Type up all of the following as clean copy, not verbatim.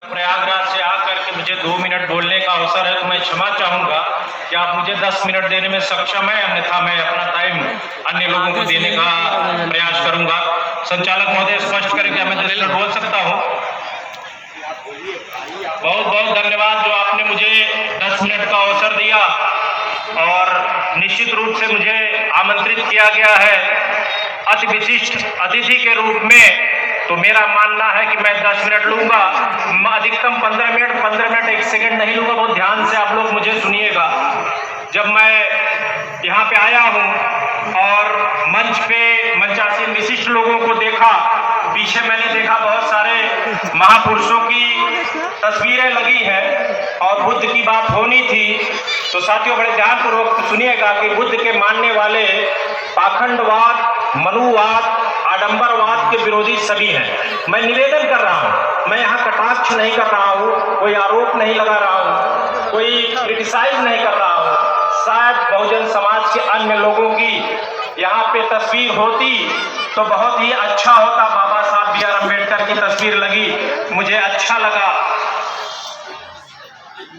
प्रयागराज से आकर के मुझे 2 मिनट बोलने का अवसर है, तो मैं क्षमा चाहूँगा कि आप मुझे 10 मिनट देने में सक्षम है, अन्यथा मैं अपना टाइम अन्य लोगों को देने का प्रयास करूँगा। संचालक महोदय स्पष्ट करें कि मैं 10 मिनट बोल सकता हूँ। बहुत बहुत धन्यवाद जो आपने मुझे 10 मिनट का अवसर दिया और निश्चित रूप से मुझे आमंत्रित किया गया है अति विशिष्ट अतिथि के रूप में। तो मेरा मानना है कि मैं 10 मिनट लूंगा, अधिकतम 15 मिनट 1 सेकंड नहीं लूंगा। बहुत ध्यान से आप लोग मुझे सुनिएगा। जब मैं यहाँ पे आया हूँ और मंच पे मंचासीन विशिष्ट लोगों को देखा, पीछे मैंने देखा बहुत सारे महापुरुषों की तस्वीरें लगी हैं और बुद्ध की बात होनी थी। तो साथियों बड़े ध्यानपूर्वक सुनिएगा कि बुद्ध के मानने वाले पाखंडवाद, मनुवाद, आडंबरवाद के विरोधी सभी हैं। मैं निवेदन कर रहा हूं, मैं यहाँ कटाक्ष नहीं कर रहा हूं, कोई आरोप नहीं लगा रहा हूं, कोई क्रिटिसाइज नहीं कर रहा हूं। शायद बहुजन समाज के अन्य लोगों की यहाँ पे तस्वीर होती तो बहुत ही अच्छा होता। बाबा साहब बी आर अम्बेडकर की तस्वीर लगी, मुझे अच्छा लगा।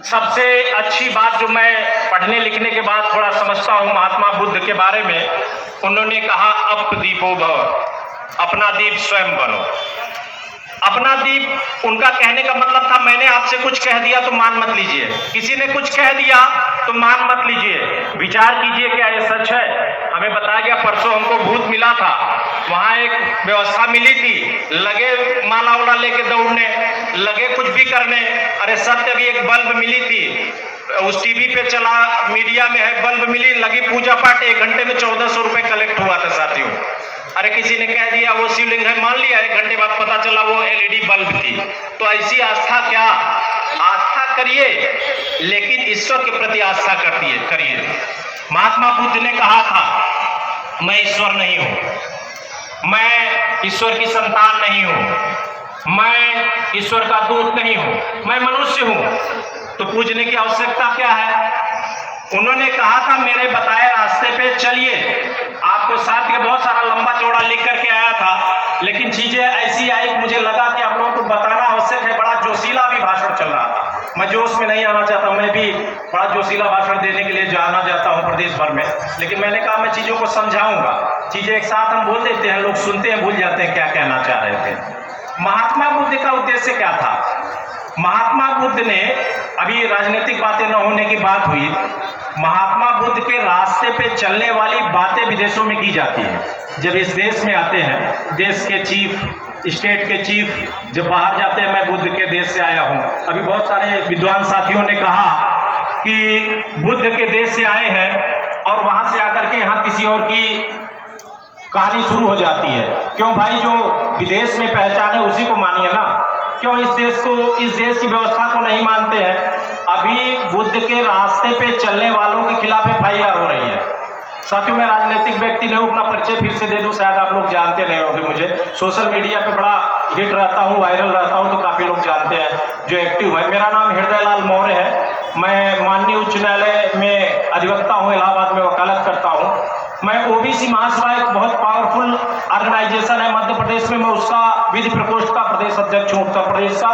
सबसे अच्छी बात जो मैं पढ़ने लिखने के बाद थोड़ा समझता हूँ महात्मा बुद्ध के बारे में, उन्होंने कहा अपदीपो भव, अपना दीप स्वयं बनो। अपना दीप, उनका कहने का मतलब था मैंने आपसे कुछ कह दिया तो मान मत लीजिए, किसी ने कुछ कह दिया तो मान मत लीजिए, विचार कीजिए क्या ये सच है। हमें बताया गया, परसों हमको भूत मिला था, वहां एक व्यवस्था मिली थी, लगे माला उला लेके दौड़ने, लगे कुछ भी करने। अरे सत्य भी एक बल्ब मिली थी, उस टीवी पे चला, मीडिया में है, बल्ब मिली, लगी पूजा पाठ, 1 घंटे में 1400 रुपए कलेक्ट हुआ था साथियों। अरे किसी ने कह दिया वो शिवलिंग है, मान लिया, 1 घंटे बाद पता चला वो एलईडी बल्ब थी। तो ऐसी आस्था क्या, आस्था करिए लेकिन ईश्वर के प्रति आस्था करिए। महात्मा बुद्ध ने कहा था मैं ईश्वर नहीं हूं, मैं ईश्वर की संतान नहीं हूं, मैं ईश्वर का दूत नहीं हूं, मैं मनुष्य हूं। तो पूजने की आवश्यकता क्या है? उन्होंने कहा था मेरे बताए रास्ते पे चलिए। आपको साथ के बहुत सारा लंबा चौड़ा लिख करके आया था, लेकिन चीजें ऐसी आई, मुझे लगा कि आप लोगों को बताना आवश्यक है। बड़ा जोशीला भी भाषण चल रहा था, मैं जोश में नहीं आना चाहता, मैं भी बड़ा जोशीला भाषण देने के लिए जाना चाहता हूँ प्रदेश भर में, लेकिन मैंने कहा मैं चीजों को समझाऊंगा। चीजें एक साथ हम बोल देते हैं, लोग सुनते हैं, भूल जाते हैं क्या कहना चाह रहे थे। महात्मा बुद्ध का उद्देश्य क्या था? महात्मा बुद्ध ने, अभी राजनीतिक बातें न होने की बात हुई, महात्मा बुद्ध के रास्ते पे चलने वाली बातें विदेशों में की जाती हैं। जब इस देश में आते हैं, देश के चीफ, स्टेट के चीफ जब बाहर जाते हैं, मैं बुद्ध के देश से आया हूं, अभी बहुत सारे विद्वान साथियों ने कहा कि बुद्ध के देश से आए हैं और वहां से आकर के यहाँ किसी और की कहानी शुरू हो जाती है। क्यों भाई, जो विदेश में पहचान है उसी को मानिए ना, क्यों इस देश की व्यवस्था को नहीं मानते हैं? अभी बुद्ध के रास्ते पे चलने वालों के खिलाफ एफआईआर हो रही है। साथियों मैं राजनीतिक व्यक्ति नहीं हूं, अपना परिचय फिर से दे दूं, शायद आप लोग जानते नहीं होंगे मुझे। सोशल मीडिया पे बड़ा हिट रहता हूं, वायरल रहता हूं, तो काफी लोग जानते हैं जो एक्टिव है। मेरा नाम हृदय लाल मौर्य है, मैं माननीय उच्च न्यायालय में अधिवक्ता हूँ, इलाहाबाद में वकालत करता हूँ। मैं ओबीसी महासभा, एक बहुत पावरफुल ऑर्गेनाइजेशन है मध्य प्रदेश में, मैं उसका विधि प्रकोष्ठ का प्रदेश अध्यक्ष हूँ उत्तर प्रदेश का।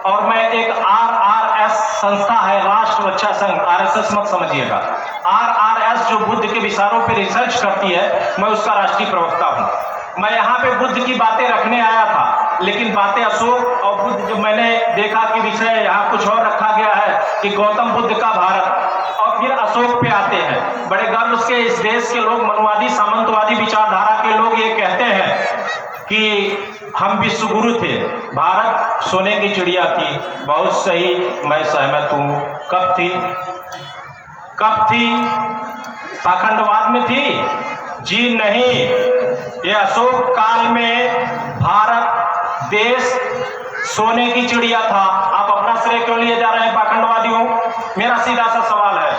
और मैं एक आरआरएस संस्था है, राष्ट्र रक्षा संघ, आरएसएस मत समझिएगा, आरआरएस जो बुद्ध के विचारों पर रिसर्च करती है, मैं उसका राष्ट्रीय प्रवक्ता हूँ। मैं यहाँ पे बुद्ध की बातें रखने आया था, लेकिन बातें अशोक और बुद्ध जब मैंने देखा कि विषय यहाँ कुछ और रखा गया है कि गौतम बुद्ध का भारत, और फिर अशोक पे आते हैं। बड़े गर्व से इस देश के लोग, मनुवादी सामंतवादी विचारधारा के लोग ये कहते हैं कि हम विश्व गुरु थे, भारत सोने की चिड़िया थी। बहुत सही, मैं सहमत हूं। कब थी? पाखंडवाद में थी? जी नहीं, ये अशोक काल में भारत देश सोने की चिड़िया था। आप अपना श्रेय क्यों लिए जा रहे हैं पाखंडवादियों? मेरा सीधा सा सवाल है,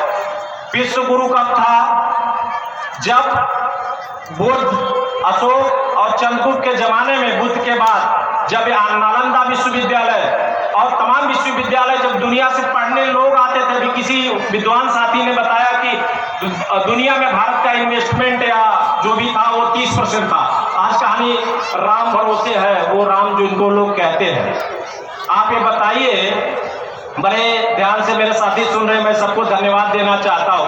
विश्व गुरु कब था? जब बुद्ध, अशोक और चंद्रगुप्त के जमाने में, बुद्ध के बाद जब नालंदा विश्वविद्यालय और तमाम विश्वविद्यालय जब दुनिया से पढ़ने लोग आते थे। अभी किसी विद्वान साथी ने बताया कि दुनिया में भारत का इन्वेस्टमेंट या जो भी था वो 30% था। आज कहानी राम भरोसे है, वो राम जो इनको लोग कहते हैं। आप ये बताइए, बड़े ध्यान से मेरे साथी सुन रहे हैं, मैं सबको धन्यवाद देना चाहता हूं।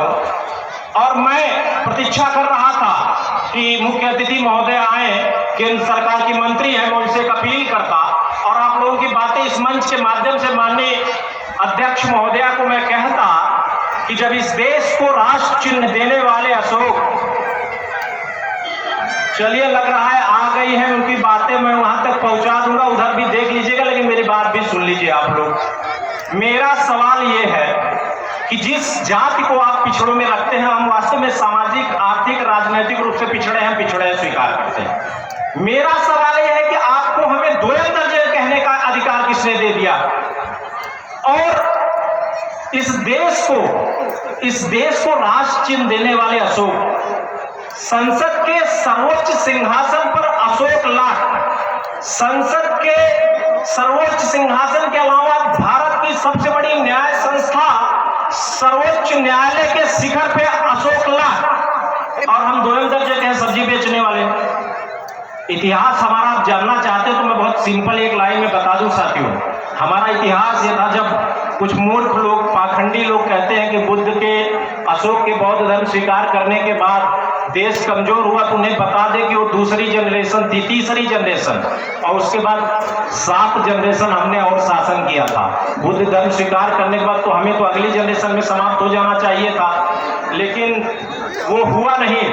और मैं प्रतीक्षा कर रहा था कि मुख्य अतिथि महोदय आए, केंद्र सरकार की मंत्री है, मैं उनसे एक अपील करता और आप लोगों की बातें इस मंच के माध्यम से माननीय अध्यक्ष महोदया को मैं कहता कि जब इस देश को राष्ट्र चिन्ह देने वाले अशोक, चलिए लग रहा है आ गई है, उनकी बातें मैं वहां तक पहुंचा दूंगा, उधर भी देख लीजिएगा, लेकिन मेरी बात भी सुन लीजिए आप लोग। मेरा सवाल ये है कि जिस जाति को आप पिछड़ों में रखते हैं, हम वास्तव में सामाजिक, आर्थिक, राजनीतिक रूप से पिछड़े हैं स्वीकार करते हैं। मेरा सवाल यह है कि आपको हमें दोयम दर्जे कहने का अधिकार किसने दे दिया? और इस देश को राष्ट्र चिन्ह देने वाले अशोक, संसद के सर्वोच्च सिंहासन पर अशोक लाट, संसद के सर्वोच्च सिंहासन के अलावा भारत की सबसे बड़ी न्याय संस्था सर्वोच्च न्यायालय के शिखर पे अशोक लाट, और हम दोयम दर्जे के सब्जी बेचने वाले। इतिहास हमारा आप जानना चाहते हैं तो मैं बहुत सिंपल एक लाइन में बता दूं साथियों। हमारा इतिहास ये था, जब कुछ मूर्ख लोग, पाखंडी लोग कहते हैं कि बुद्ध के, अशोक के बौद्ध धर्म स्वीकार करने के बाद देश कमजोर हुआ, तो उन्हें बता दे कि वो दूसरी जनरेशन थी, तीसरी जनरेशन, और उसके बाद 7 जनरेशन हमने और शासन किया था। बुद्ध धर्म स्वीकार करने के बाद तो हमें तो अगली जनरेशन में समाप्त हो जाना चाहिए था, लेकिन वो हुआ नहीं।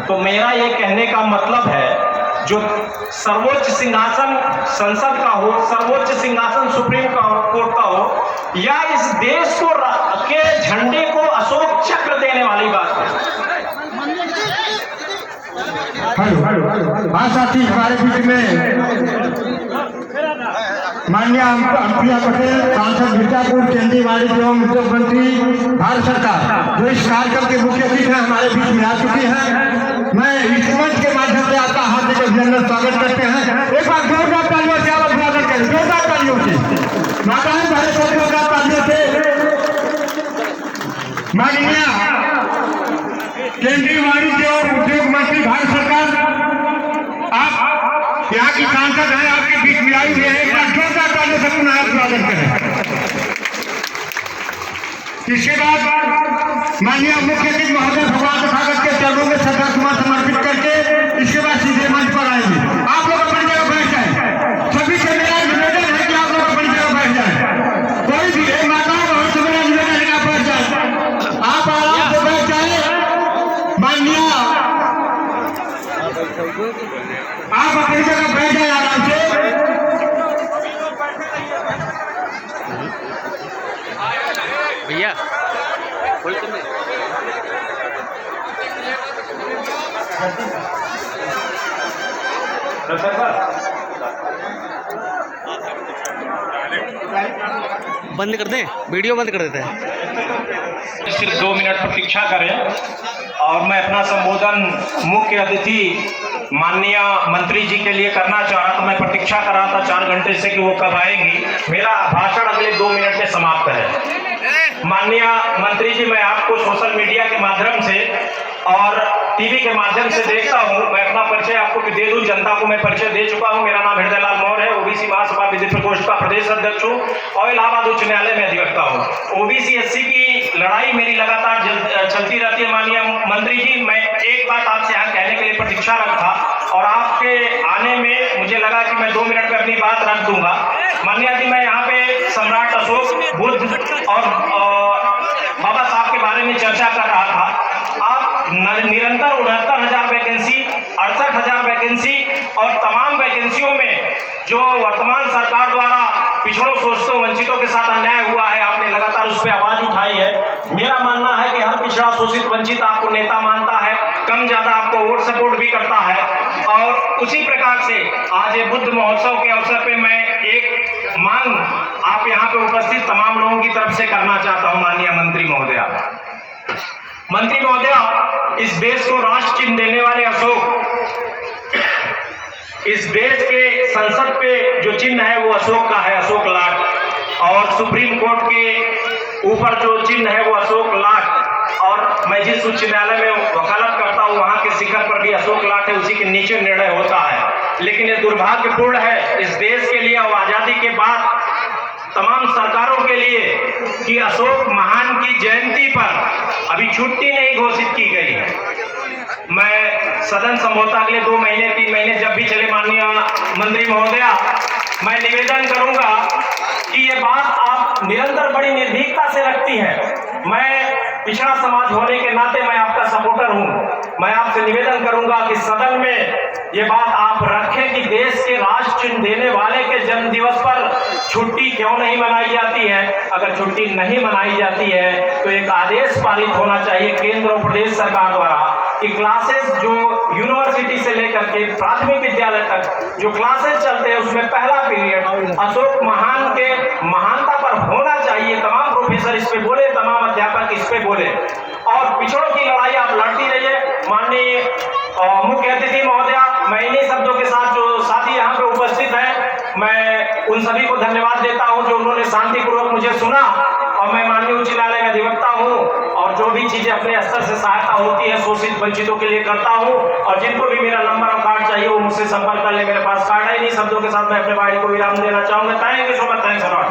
तो मेरा ये कहने का मतलब है, जो सर्वोच्च सिंहासन संसद का हो, सर्वोच्च सिंहासन सुप्रीम कोर्ट का हो, या इस देश को के झंडे को अशोक चक्र देने वाली बात है। हाँ साथी, हमारे बीच में माननीय प्रिया पटेल, सांसद मिर्जापुर, केंद्रीय वाणिज्य एवं उद्योग मंत्री भारत सरकार, जो इस कार्यक्रम के मुख्य अतिथि हैं, हमारे बीच में आ चुकी हैं। मैं इस मंच के माध्यम से आपका हार्दिक अभिनंदन स्वागत करते हैं। एक बार जोरदार तालियों से आप अभिवादन करें, जोरदार तालियों से। माताएं भारत को जोरदार तालियों से। माननीय केंद्रीय वाणिज्य और उद्योग मंत्री भारत सरकार, आप यहाँ की सांसद हैं, आपके बीच में आई हुई है, एक बार जोरदार तालियों से पुनः अभिवादन करें। इसके बाद माननीय मुख्य अतिथि महोदय भगवान तथागत के चरणों में श्रद्धासुमन समर्पित करके इसके बाद सीधे मंच पर आएंगे। आप लोग अपनी जगह बैठ जाएं। सभी से मेरा निवेदन है कि आप लोग अपनी जगह बैठ जाएं। कोई भी है, माताओं बहनों से मेरा निवेदन है कि आप बैठ जाएं। आप आराम से बैठ जाएं। माननीय, आप अपनी जगह बैठ जाए आराम से। भैया बंद कर दें, वीडियो बंद कर देते हैं। सिर्फ 2 मिनट प्रतीक्षा करें और मैं अपना संबोधन मुख्य अतिथि माननीय मंत्री जी के लिए करना चाह रहा था। मैं प्रतीक्षा कर रहा था 4 घंटे से कि वो कब आएंगी। मेरा भाषण अगले 2 मिनट में समाप्त है। माननीय मंत्री जी, मैं आपको सोशल मीडिया के माध्यम से और टीवी के माध्यम से देखता हूं। मैं अपना परिचय आपको दे दूं, जनता को मैं परिचय दे चुका हूं। मेरा नाम हृदय लाल मौर्य है, ओबीसी महासभा विधि प्रकोष्ठ का प्रदेश अध्यक्ष हूं और इलाहाबाद उच्च न्यायालय में अधिवक्ता हूं। ओबीसी एससी की लड़ाई मेरी लगातार चलती रहती है। माननीय मंत्री जी, मैं एक बात आपसे यहाँ कहने के लिए प्रतीक्षारत था और आपके आने में मुझे लगा कि मैं 2 मिनट में अपनी बात रख दूंगा। माननीय जी, मैं यहाँ पे सम्राट अशोक, बुद्ध और बाबा साहब के बारे में चर्चा कर रहा था। आप निरंतर 69,000 वैकेंसी, 68,000 वैकेंसी और तमाम वैकेंसियों में जो वर्तमान सरकार द्वारा पिछड़ों, शोषितों, वंचितों के साथ अन्याय हुआ है, आपने लगातार उस पर आवाज उठाई है। मेरा मानना है कि हर पिछड़ा, शोषित, वंचित आपको नेता मानता है, कम ज्यादा आपको वोट सपोर्ट भी करता है। और उसी प्रकार से आज ये बुद्ध महोत्सव के अवसर पे मैं एक मांग आप यहाँ पे उपस्थित तमाम लोगों की तरफ से करना चाहता हूँ। माननीय मंत्री महोदया, इस देश को राष्ट्र चिन्ह देने वाले अशोक, इस देश के संसद पे जो चिन्ह है वो अशोक का है, अशोक लाट, और सुप्रीम कोर्ट के ऊपर जो चिन्ह है वो अशोक लाट, और मैं जिस उच्च न्यायालय में वकालत करता हूँ वहां के शिखर पर भी अशोक लाट है, उसी के नीचे निर्णय होता है। लेकिन ये दुर्भाग्यपूर्ण है इस देश के लिए और आज़ादी के बाद तमाम सरकारों के लिए कि अशोक महान की जयंती पर अभी छुट्टी नहीं घोषित की गई है। मैं सदन संभवतः अगले 2 महीने 3 महीने जब भी चले, माननीय मंत्री महोदया, मैं निवेदन करूंगा कि ये बात आप निरंतर बड़ी निर्भीकता से रखती हैं। मैं पिछड़ा समाज होने के नाते मैं आपका सपोर्टर हूं। मैं आपसे निवेदन करूंगा कि सदन में ये बात आप रखें कि देश के राष्ट्र चिन्ह देने वाले के जन्म दिवस पर छुट्टी क्यों नहीं मनाई जाती है। अगर छुट्टी नहीं मनाई जाती है तो एक आदेश पारित होना चाहिए केंद्र और प्रदेश सरकार द्वारा कि क्लासेस जो यूनिवर्सिटी से लेकर के प्राथमिक विद्यालय तक जो क्लासेस चलते हैं उसमें पहला पीरियड अशोक महान के महानता पर होना चाहिए। तमाम प्रोफेसर इस पे बोले, तमाम अध्यापक इस पे बोले, और पिछड़ों की लड़ाई आप लड़ती रहिए। माननीय मुख्य अतिथि महोदया, मैं इन्हीं शब्दों के साथ जो साथी यहाँ पे उपस्थित हैं, मैं उन सभी को धन्यवाद देता हूँ जो उन्होंने शांतिपूर्वक मुझे सुना। और मैं माननीय उच्च न्यायालय में अधिवक्ता हूँ और जो भी चीजें अपने स्तर से सहायता होती है शोषित वंचितों के लिए करता हूँ। और जिनको भी मेरा नंबर और कार्ड चाहिए वो मुझसे संपर्क कर ले, मेरे पास कार्ड है। इन्हीं शब्दों के साथ मैं अपने भाई को विराम देना चाहूंगा। Thank you so much, thanks a lot.